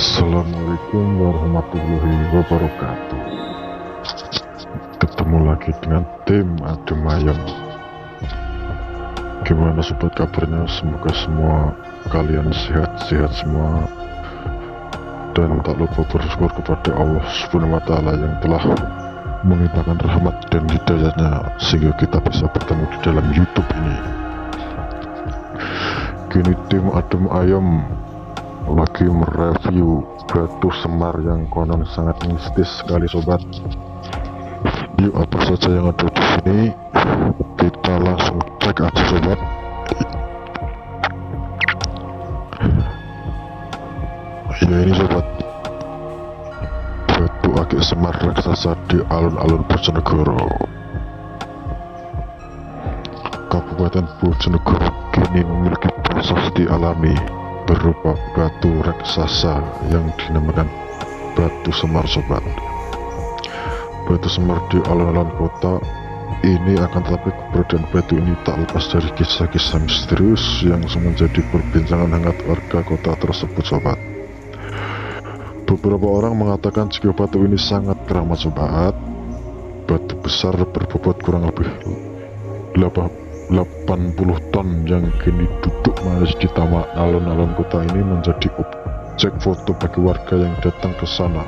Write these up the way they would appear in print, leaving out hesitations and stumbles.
Assalamualaikum warahmatullahi wabarakatuh. Ketemu lagi dengan tim Adem Ayem. Gimana sobat kabarnya? Semoga semua kalian sehat-sehat semua, dan tak lupa bersyukur kepada Allah Subhanahu wa Ta'ala yang telah melimpahkan rahmat dan hidayahnya sehingga kita bisa bertemu di dalam YouTube ini. Kini tim Adem Ayem lagi mereview batu semar yang konon sangat mistis sekali sobat. Yuk, apa saja yang ada di sini kita langsung cek aja sobat. Ya, ini sobat, batu akik semar raksasa di alun-alun Bojonegoro, Kabupaten Bojonegoro kini memiliki prasasti alami berupa batu raksasa yang dinamakan batu semar sobat. Batu semar di alun-alun kota ini, akan tetapi keberadaan batu ini tak lepas dari kisah-kisah misterius yang menjadi perbincangan hangat warga kota tersebut sobat. Beberapa orang mengatakan jika batu ini sangat keramat sobat. Batu besar berbobot kurang lebih 80 ton yang kini duduk manis di taman alun-alun kota ini menjadi objek foto bagi warga yang datang ke sana.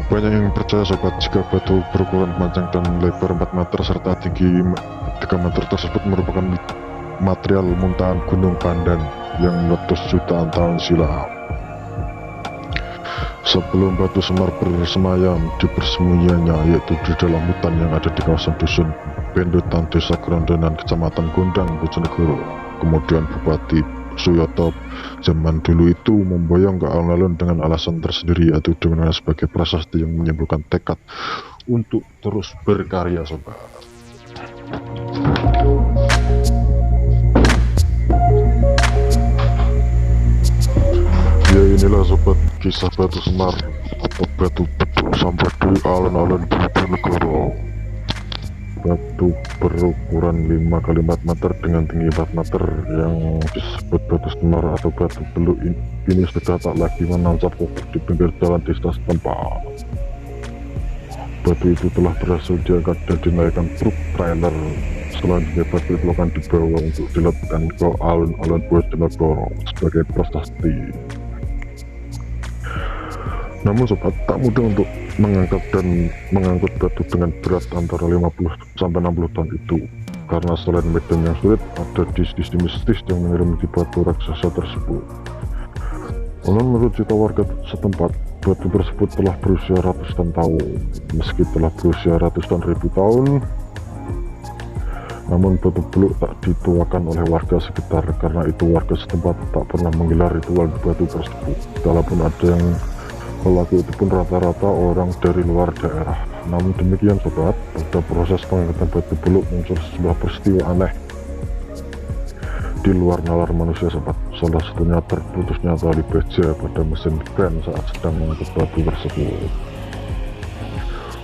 Banyak yang percaya sobat jika batu berukuran panjang dan lebar 4 meter serta tinggi 3 meter tersebut merupakan material muntahan Gunung Pandan yang meletus jutaan tahun silam. Sebelum batu semar bersemayam di persembunyiannya, yaitu di dalam hutan yang ada di kawasan dusun Pendutan, Desa Grondonan, Kecamatan Gondang, Bojonegoro. Kemudian Bupati Suyoto zaman dulu itu memboyong ke alun-alun dengan alasan tersendiri, yaitu dengan sebagai prasasti yang menyimpulkan tekad untuk terus berkarya sobat. Ya, inilah sobat kisah batu semar atau batu betuk sampai di alun-alun Bojonegoro. Batu berukuran 5x4 meter dengan tinggi 4 meter yang disebut batu semar atau batu beluk ini sudah tak lagi menancap kokoh di pinggir jalan desa setempat. Batu itu telah berhasil diangkat dan dinaikkan truk trailer. Selanjutnya batu itu akan dibawa untuk diletakkan ke alun-alun Bojonegoro sebagai prasasti. Namun sobat, tak mudah untuk mengangkut batu dengan berat antara 50-60 ton itu, karena selain medan yang sulit, ada sisi mistis yang mengiringi batu raksasa tersebut. Menurut cerita warga setempat, batu tersebut telah berusia ratusan tahun. Meski telah berusia ratusan ribu tahun, namun batu beluk tak dituakan oleh warga sekitar, karena itu warga setempat tak pernah menggelar ritual di batu tersebut. Kalaupun ada yang pelaku itu pun rata-rata orang dari luar daerah. Namun demikian sobat, pada proses pengangkatan batu beluk muncul sebuah peristiwa aneh di luar nalar manusia sobat. Salah satunya terputusnya tali baja pada mesin kren saat sedang mengangkut batu tersebut.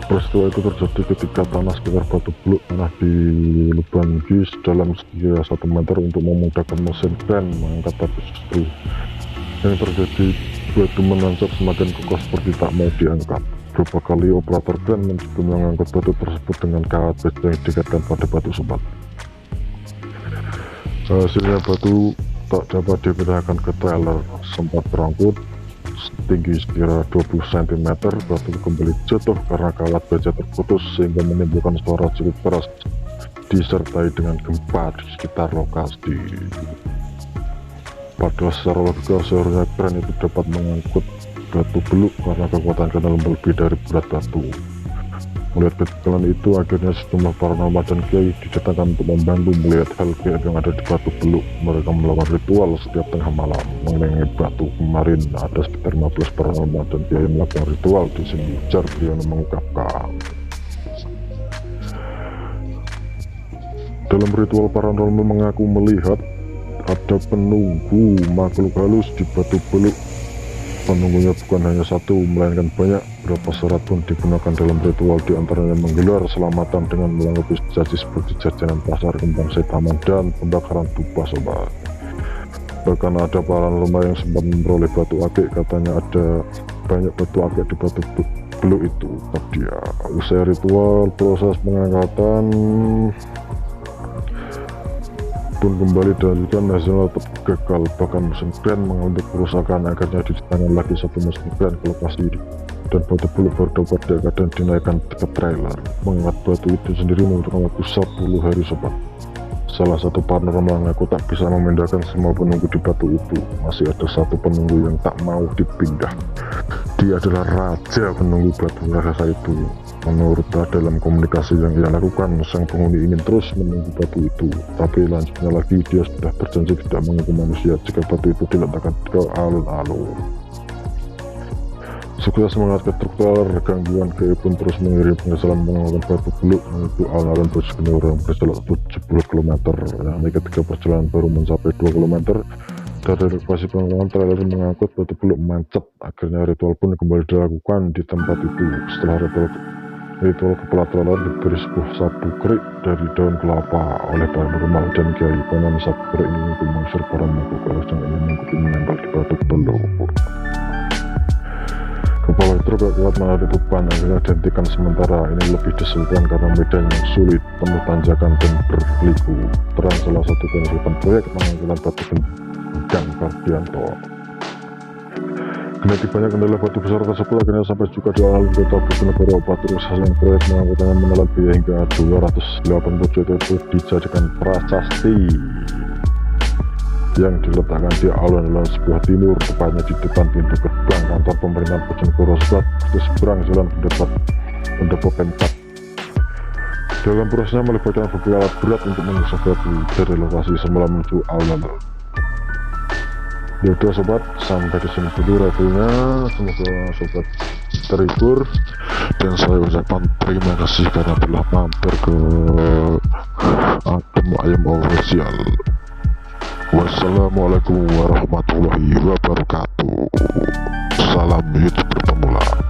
Peristiwa itu terjadi ketika tanah sekitar batu beluk tengah dilubangi sedalam sekira 1 meter untuk memudahkan mesin kren mengangkat batu tersebut. Yang terjadi, batu menancap semakin kokoh seperti tak mau diangkat. Beberapa kali operator kren mencoba mengangkat batu tersebut dengan kawat baja yang dikaitkan pada batu sobat. Hasilnya batu tak dapat dipindahkan ke trailer, sempat terangkut setinggi sekira 20 cm. Batu kembali jatuh karena kawat baja terputus sehingga menimbulkan suara cukup keras disertai dengan gempa di sekitar lokasi. Padahal secara logika seharusnya kren itu dapat mengangkut batu beluk karena kekuatan kren lebih dari berat batu. Melihat kegagalan itu, akhirnya sejumlah paranormal dan kiai didatangkan untuk membantu melihat hal gaib yang ada di batu beluk. Mereka melakukan ritual setiap tengah malam mengenai batu. Kemarin ada sekitar 15 paranormal dan kiai melakukan ritual di sini, ujar beliau mengungkapkan. Dalam ritual, paranormal mengaku melihat ada penunggu makhluk halus di batu beluk. Penunggunya bukan hanya satu, melainkan banyak. Berapa syarat pun digunakan dalam ritual, diantaranya menggelar selamatan dengan melengkapi sesaji seperti jajanan pasar, kembang setaman, dan pembakaran dupa sobat. Bahkan ada para rumah yang sempat memperoleh batu akik, katanya ada banyak batu akik di batu beluk itu. Dia usai ritual, proses pengangkatan pun kembali dilanjutkan, hasilnya tetap gagal. Bahkan mesin kren mengalami kerusakan, akhirnya didatangkan lagi satu mesin kren ke lokasi dan batu beluk baru dapat diangkat dan dinaikkan ke trailer. Mengangkat batu itu sendiri membutuhkan waktu 10 hari sobat. Salah satu partner mengaku tak bisa memindahkan semua penunggu di batu itu. Masih ada satu penunggu yang tak mau dipindah. Dia adalah raja penunggu batu raksasa itu. Menurut dalam komunikasi yang ia lakukan, sang penghuni ingin terus menunggu batu itu. Tapi lanjutnya lagi, dia sudah berjanji tidak menghukum manusia jika batu itu diletakkan ke alun-alun. Sukses mengangkat struktur, gangguan GE pun terus mengirim pengesalan menggunakan batu beluk menuju alun-alun Bojonegoro yang berjarak 70 km. Yang ketika perjalanan baru mencapai 2 km dari lokasi pengangkatan, trailer mengangkut batu beluk macet. Akhirnya ritual pun kembali dilakukan di tempat itu. Setelah ritual kepala trailer diberi sebuah sapu kerik dari daun kelapa oleh para normal dan kiai. Konon sapu kerik ini untuk mengusir para makhluk halus yang ingin mengikuti menempel di batu beluk. Kepala truk gak kuat menarik beban, akhirnya dihentikan sementara. Ini lebih disebutkan karena medan yang sulit, penuh tanjakan dan berliku. Terang salah satu konsultan proyek mengangkut batu Gang Kardianto. Kendati banyak kendala batu besar tersebut, akhirnya sampai juga di alun kota Bojonegoro. Batu hasil proyek mengangkutnya menelan biaya hingga 280 juta itu dijadikan prasasti yang diletakkan di alun-alun sebelah timur, tepatnya di depan pintu gerbang kantor pemerintahan Bojonegoro di seberang jalan Pendopo 4. Dalam prosesnya melibatkan beberapa alat berat untuk mengusung batu dari lokasi semula menuju alun-alun. Yaudah sobat, sampai di sini dulu reviewnya. Semoga sobat terhibur dan saya ucapkan terima kasih karena telah mampir ke akun Ayam Official. Wassalamualaikum warahmatullahi wabarakatuh. Salam YouTube pemula.